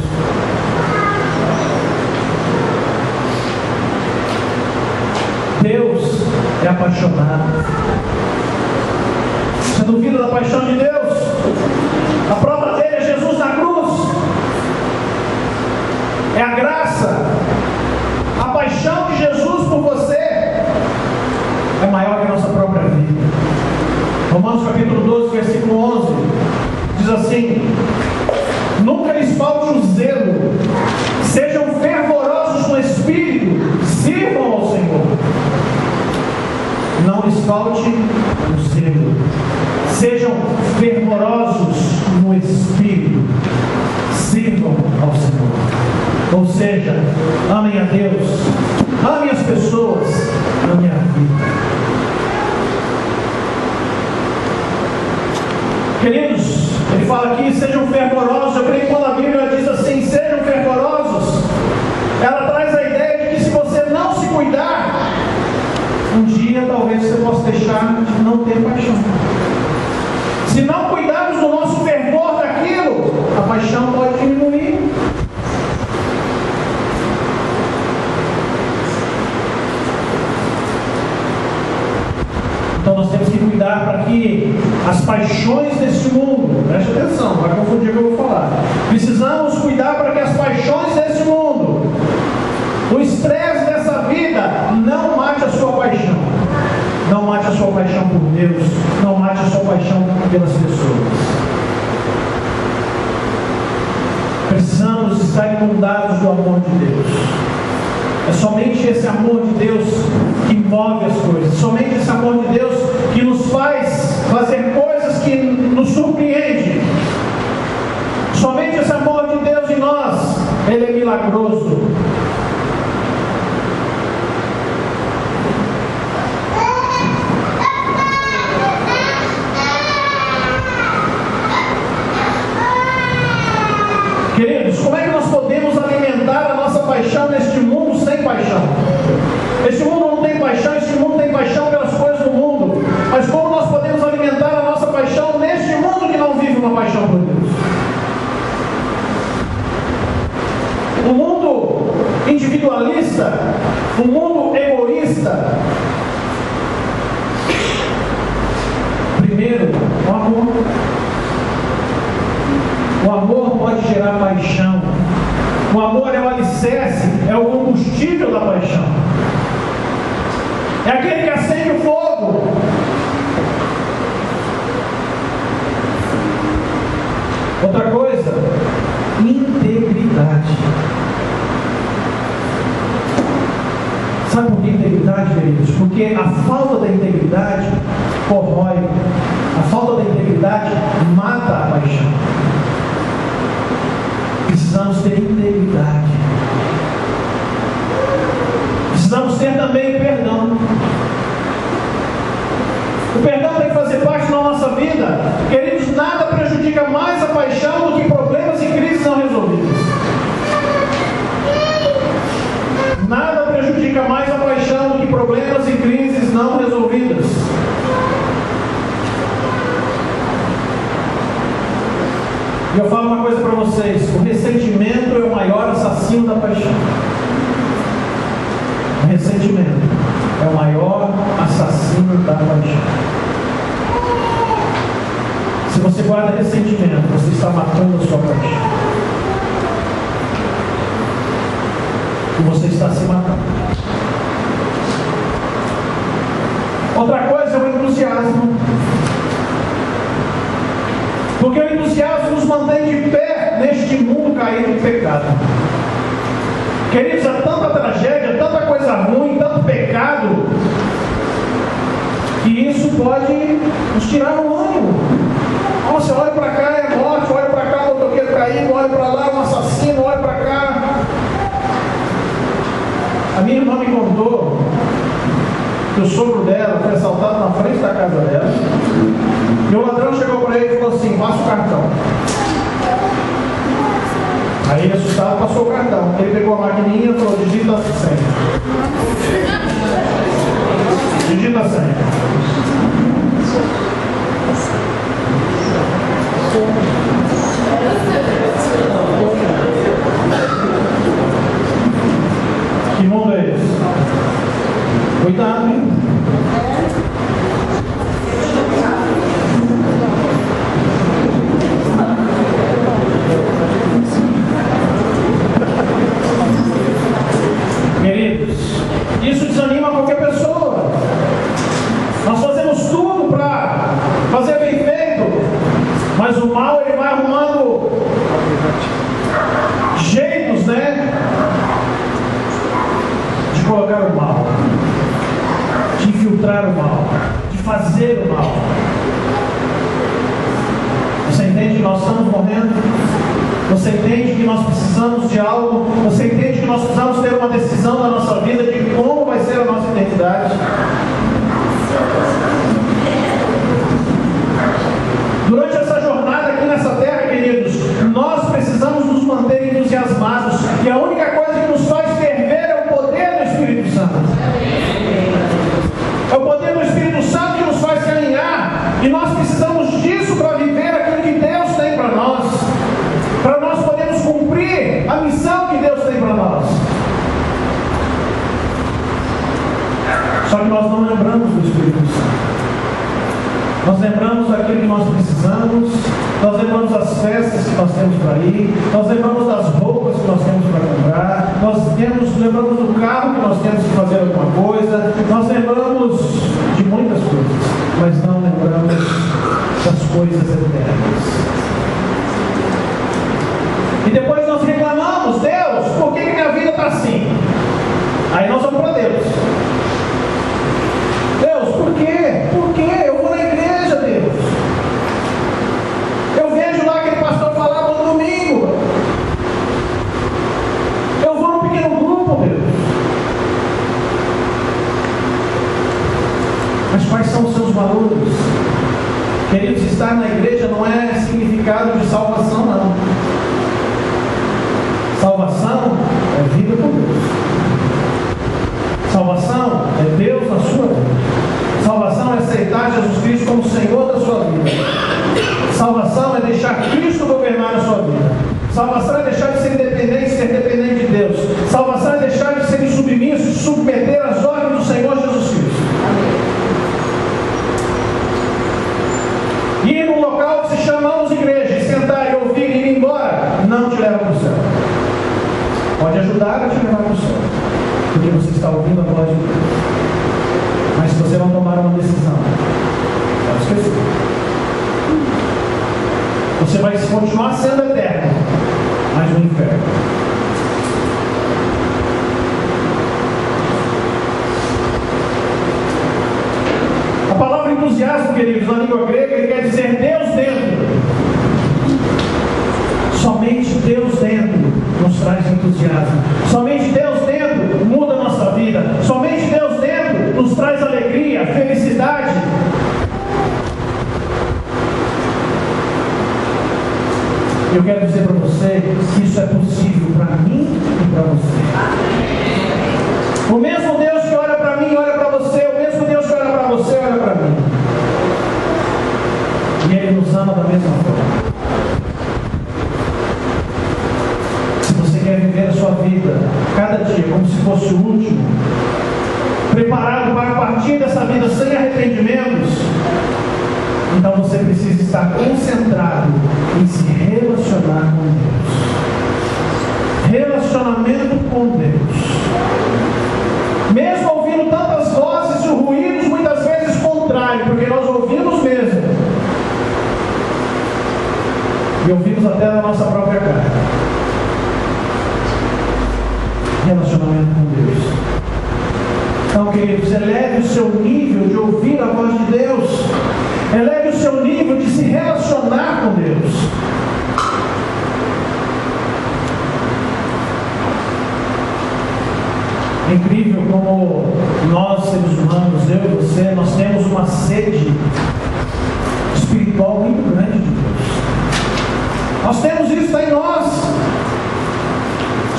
Deus é apaixonado. Você duvida da paixão de Deus? A prova dele é Jesus na cruz. É a graça. A paixão de Jesus por você é maior que a nossa própria vida. capítulo 12, versículo 11, diz assim: nunca lhes falte o zelo, sejam fervorosos no espírito, sirvam ao Senhor. Não lhes falte o zelo, sejam fervorosos no espírito, sirvam ao Senhor. Ou seja, amem a Deus, amem as pessoas, amem a vida. Queridos, ele fala aqui, sejam fervorosos. Eu creio que quando a Bíblia diz assim, sejam fervorosos, ela traz a ideia de que se você não se cuidar, um dia talvez você possa deixar de não ter paixão. Se não cuidarmos do nosso fervor daquilo, a paixão pode diminuir. Então nós temos que cuidar para que as paixões deste mundo, preste atenção, vai confundir o que eu vou falar. Precisamos cuidar para que as paixões deste mundo, o estresse dessa vida, não mate a sua paixão. Não mate a sua paixão por Deus, não mate a sua paixão pelas pessoas. Precisamos estar inundados do amor de Deus. É somente esse amor de Deus que move as coisas. Somente esse amor de Deus que nos faz fazer coisas que nos surpreendem. Somente esse amor de Deus em nós, ele é milagroso. Queridos, como é que nós podemos alimentar a nossa paixão neste mundo sem paixão? Este mundo não tem paixão, este mundo tem paixão pelas coisas do mundo. Mas como nós podemos alimentar a nossa paixão neste mundo que não vive uma paixão por Deus? Um mundo individualista, um mundo egoísta. Primeiro, o amor. O amor pode gerar paixão. O amor é o alicerce, é o combustível da paixão. É aquele que acende o fogo. Outra coisa, integridade. Sabe por que integridade, queridos? Porque a falta da integridade corrói. A falta da integridade mata a paixão. Precisamos ter integridade. Precisamos ter também perdão. O perdão tem que fazer parte da nossa vida. Queridos, nada prejudica mais a paixão do que problemas e crises não resolvidas. Nada prejudica mais a paixão do que problemas e crises não resolvidas. E eu falo uma coisa para vocês: o ressentimento é o maior assassino da paixão. O ressentimento é o maior assassino da paixão. Se você guarda ressentimento, você está matando a sua paixão. E você está se matando. Outra coisa é o entusiasmo. Porque o entusiasmo nos mantém de pé neste mundo caído de pecado. Queridos, há tanta tragédia, tanta coisa ruim, tanto pecado, que isso pode nos tirar o ânimo. Nossa, olha para cá, é morte, olha para cá, motoqueiro caído, olha para lá, um assassino, olha para cá. A minha irmã me contou que o sogro dela foi assaltado na frente da casa dela. E o ladrão chegou para ele e falou assim: passa o cartão. Aí ele assustado passou o cartão. Ele pegou a maquininha e falou: digita a senha. Digita a senha. Que mundo é esse? Cuidado, hein? Queridos, isso desanima qualquer pessoa. Nós fazemos tudo para fazer bem colocar o mal, de infiltrar o mal, de fazer o mal. Você entende que nós estamos morrendo? Você entende que nós precisamos de algo? Você entende que nós precisamos ter uma decisão na nossa vida de como vai ser a nossa identidade? Durante essa jornada aqui nessa terra, queridos, nós precisamos nos manter entusiasmados. E a única coisa que nos faz ferver é o poder do Espírito Santo. É o poder do Espírito Santo que nos faz caminhar. E nós precisamos disso para viver aquilo que Deus tem para nós. Para nós podermos cumprir a missão que Deus tem para nós. Só que nós não lembramos do Espírito Santo. Nós lembramos daquilo que nós precisamos, nós lembramos das festas que nós temos para ir, nós lembramos das roupas que nós temos para comprar, lembramos do carro que nós temos que fazer alguma coisa, nós lembramos de muitas coisas, mas não lembramos das coisas eternas. E depois nós reclamamos: Deus, por que minha vida está assim? Aí nós vamos para Deus. Deus, por quê? Por quê? Eu vou na igreja, Deus. Eu vejo lá aquele pastor falar no domingo. Eu vou num pequeno grupo, Deus. Mas quais são os seus valores? Queridos, estar na igreja não é significado de salvação, não. Salvação é vida com Deus. Salvação é Deus na sua vida. Salvação é aceitar Jesus Cristo como Senhor da sua vida. Salvação é deixar Cristo governar a sua vida. Salvação é deixar de ser independente e ser dependente de Deus. Salvação é deixar de ser submisso e se submeter às ordens do Senhor Jesus Cristo. Ir num local que se chamamos igreja, e sentar e ouvir e ir embora, não te leva para o céu. Pode ajudar a te levar para o céu, porque você está ouvindo a voz de Deus. Mas se você não tomar uma decisão, pode esquecer. Você vai continuar sendo eterno, mas no inferno. A palavra entusiasmo, queridos, na língua grega, ele quer dizer Deus dentro. Somente Deus dentro nos traz entusiasmo. Somente Deus dentro muda a nossa vida. Somente Deus dentro nos traz alegria, felicidade. Eu quero dizer para você que isso é possível para mim e para você. O mesmo Deus que olha para mim, olha para você. O mesmo Deus que olha para você, olha para mim. E Ele nos ama da mesma forma. Se você quer viver a sua vida, cada dia, como se fosse o último, preparado para partir dessa vida sem arrependimentos, então você precisa estar concentrado em se relacionar com Deus. Relacionamento com Deus. Mesmo ouvindo tantas vozes e ruídos, muitas vezes contrários, porque nós ouvimos mesmo. E ouvimos até na nossa própria carne. Relacionamento com Deus. Então, queridos, eleve o seu nível de ouvir a voz de Deus. Eleve o seu nível de se relacionar com Deus. É incrível como nós, seres humanos, eu e você, nós temos uma sede espiritual muito grande de Deus. Nós temos isso em nós.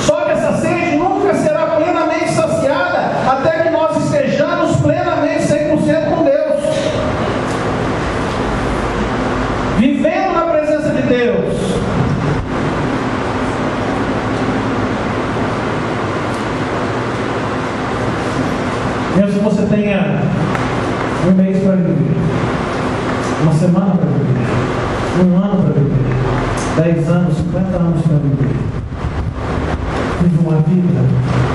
Só que essa sede nunca será plenamente saciada até que nós estejamos plenamente 100% com Deus. Vivendo na presença de Deus. Mesmo que você tenha um mês para viver, uma semana para viver, um ano para viver, 10 anos, 50 anos para viver, vive uma vida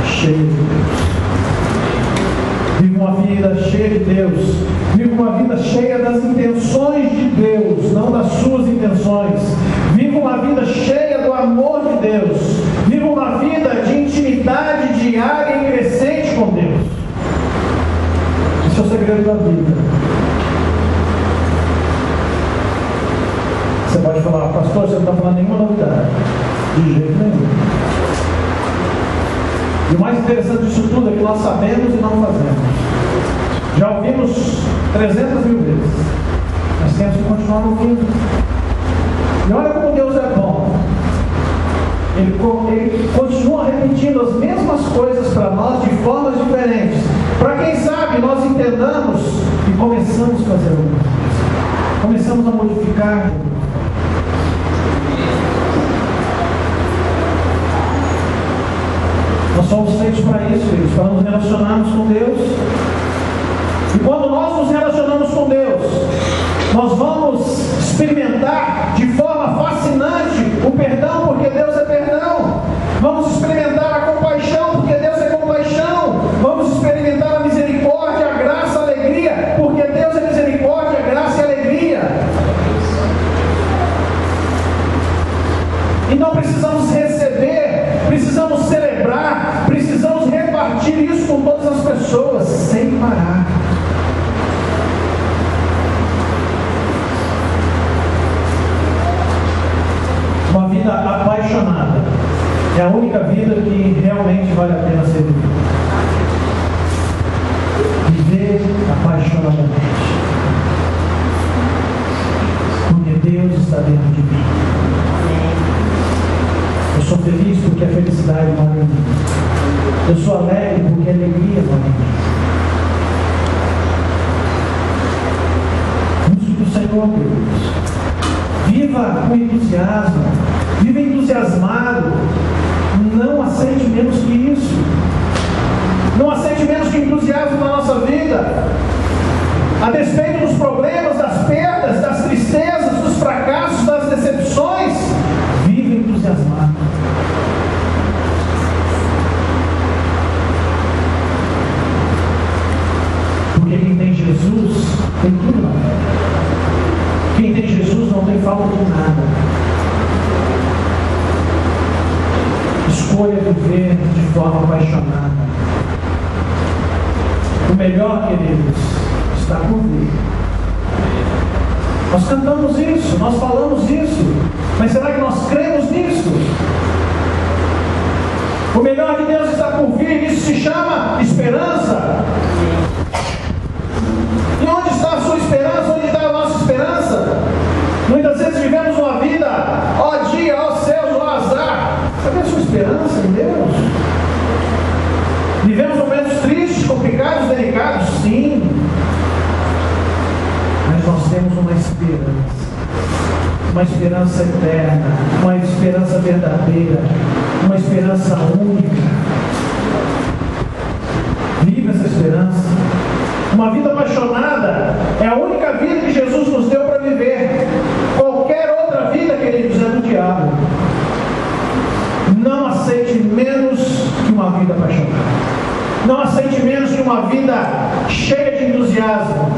cheia de Deus. Vive uma vida cheia de Deus. Vive uma vida cheia das intenções de Deus, não das suas intenções. Vive uma vida cheia do amor de Deus. Vive uma vida de intimidade diária e crescente com Deus. Esse é o segredo da vida. Você pode falar, pastor, você não está falando nenhuma novidade. De jeito nenhum. E o mais interessante disso tudo é que nós sabemos e não fazemos. Já ouvimos 300 mil vezes. Mas temos que continuar ouvindo. E olha como Deus é bom. Ele continua repetindo as mesmas coisas para nós de formas diferentes. Para quem sabe nós entendamos e começamos a fazer alguma coisa. Começamos a modificar. Nós somos feitos para isso, filhos, para nos relacionarmos com Deus. E quando nós nos relacionamos com Deus, nós vamos experimentar de forma fascinante o perdão, porque Deus é perdão. Vamos experimentar a compaixão, porque Deus é compaixão. Vamos experimentar a misericórdia, a graça, a alegria, porque Deus é misericórdia, graça e alegria. Então precisamos receber, precisamos celebrar, precisamos repartir isso com todas as pessoas, sem parar. Uma vida apaixonada é a única vida que realmente vale a pena ser vivida. Viver apaixonadamente. Porque Deus está dentro de mim. Eu sou feliz porque a felicidade mora em mim. Eu sou alegre porque a alegria mora em mim. Busque do Senhor, Deus. Viva com entusiasmo. Viva entusiasmado. Não aceite menos que isso. Não aceite menos que entusiasmo na nossa vida. A despeito dos problemas, das perdas, das tristezas, dos fracassos, das decepções, viva entusiasmado. Porque quem tem Jesus tem tudo na vida. Quem tem Jesus não tem falta de nada. Escolha viver de forma apaixonada. O melhor, queridos, está por vir. Nós cantamos isso, nós falamos isso, mas será que nós cremos nisso? O melhor de Deus está por vir, isso se chama esperança. E onde está a sua esperança? Onde está a nossa esperança? Muitas vezes vivemos uma vida, ó dia, ó céus, ó azar. Cadê a sua esperança em Deus? Vivemos momentos tristes, complicados, delicados, sim. Mas nós temos uma esperança eterna, uma esperança verdadeira, uma esperança única. Viva essa esperança. Uma vida apaixonada é a única vida que Jesus nos deu para viver. Qualquer outra vida, queridos, é do diabo. Não aceite menos que uma vida apaixonada. Não aceite menos que uma vida cheia de entusiasmo.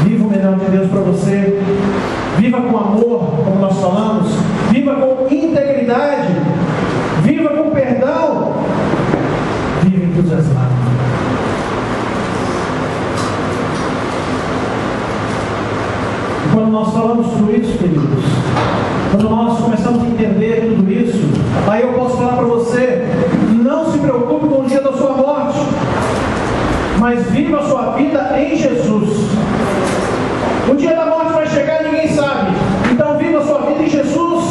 Viva o melhor de Deus para você. Viva com amor, como nós falamos. Viva com integridade. Viva com perdão. Viva entusiasmado. Quando nós falamos tudo isso, queridos, quando nós começamos a entender tudo isso, aí eu posso falar para você, não se preocupe com o dia da sua morte, mas viva a sua vida em Jesus. O dia da morte vai chegar e ninguém sabe, então viva a sua vida em Jesus.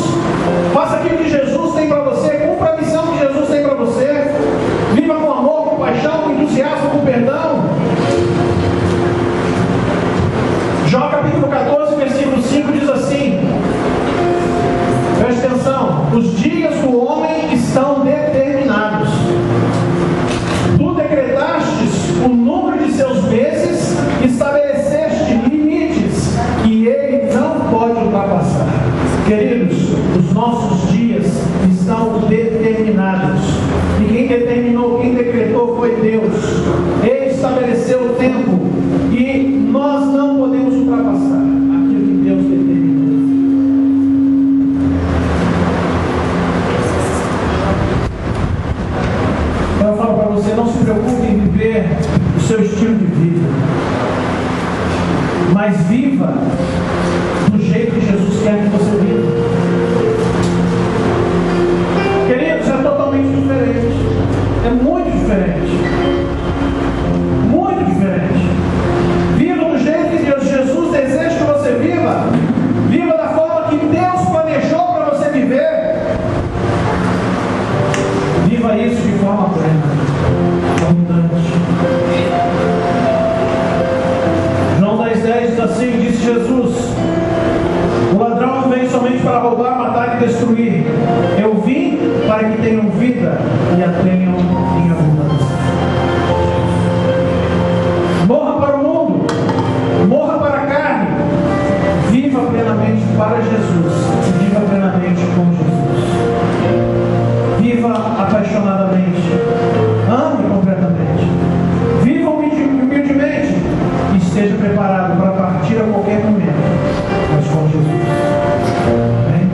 Faça aquilo que Jesus tem para você, cumpra a missão que Jesus tem para você. Viva com amor, com paixão, com entusiasmo, com perdão. Jó capítulo 14, versículo 5 diz assim, preste atenção: os dias do homem estão determinados, tu decretastes o número de seus meses, estabeleceste limites que ele não pode ultrapassar. Queridos, os nossos dias estão determinados, e quem determinou, quem decretou foi Deus. Ele estabeleceu o tempo e nós não podemos ultrapassar aquilo que Deus determinou. Então eu falo para você, não se preocupe em viver o seu estilo de vida, mas viva do jeito que Jesus quer que você viva. Queridos, é totalmente diferente. É muito diferente. Muito diferente. Viva do jeito que Jesus deseja que você viva. Viva da forma que Deus planejou para você viver. Viva isso de forma plena, abundante. João 10,10 diz assim, disse Jesus: o ladrão não vem somente para roubar, matar e destruir. Eu vim para que tenham vida e a tenham em abundância. Morra para o mundo, morra para a carne, viva plenamente para Jesus, viva plenamente com Jesus. Viva apaixonadamente, ame completamente, viva humildemente e esteja preparado para partir a qualquer momento, mas com Jesus. Amém?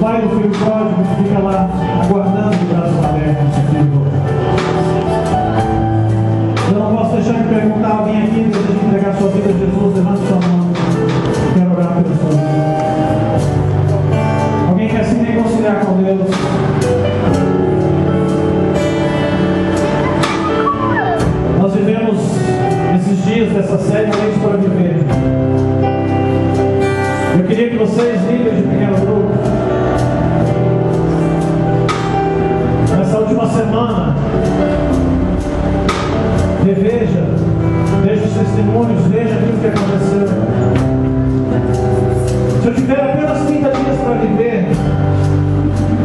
pai do filho pródigo que fica lá aguardando o braço aberto no seu filho voltar. Eu não posso deixar de perguntar a alguém aqui, deseja de entregar sua vida a Jesus, levante sua mão. Eu quero orar pela sua vida. Alguém quer se reconciliar com Deus? vocês, líderes de pequeno grupo, nessa última semana, reveja os testemunhos, veja aquilo que aconteceu. Se eu tiver apenas 30 dias para viver,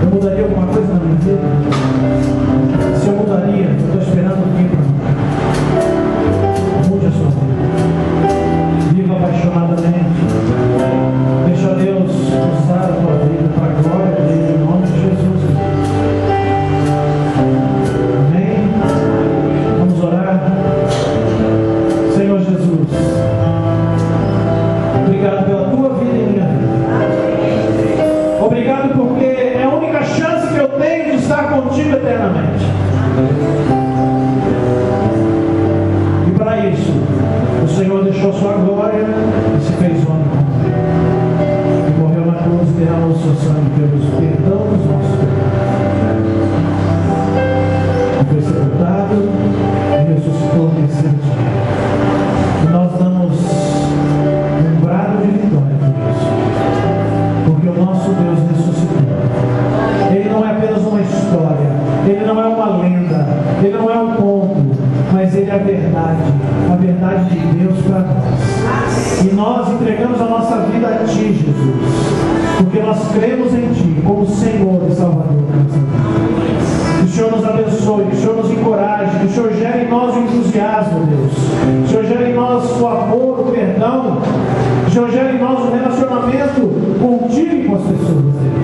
eu mudaria alguma coisa na minha vida? Se eu mudaria, eu estou esperando o tempo. Mude a sua vida. Viva apaixonadamente. Deixa Deus usar a tua vida para a glória dele, em nome de Jesus. Amém? Vamos orar. Senhor Jesus, obrigado pela tua vida e minha vida. Obrigado porque é a única chance que eu tenho de estar contigo eternamente. E para isso, o Senhor deixou sua glória e se fez homem. E morreu na cruz e derramou o seu sangue pelos perdão dos nossos pecados. E foi sepultado e ressuscitou no terceiro dia. E nós damos um brado de vitória por isso. Porque o nosso Deus ressuscitou. Ele não é apenas uma história, ele não é uma lenda, ele não é um conto, mas ele é a verdade de Deus para nós. E nós entregamos a nossa vida a Ti, Jesus, porque nós cremos em Ti como Senhor e Salvador da nossa vida. Que o Senhor nos abençoe, que o Senhor nos encoraje, que o Senhor gere em nós o entusiasmo, Deus. Que o Senhor gere em nós o amor, o perdão. Que o Senhor gere em nós o relacionamento contigo e com as pessoas, Deus.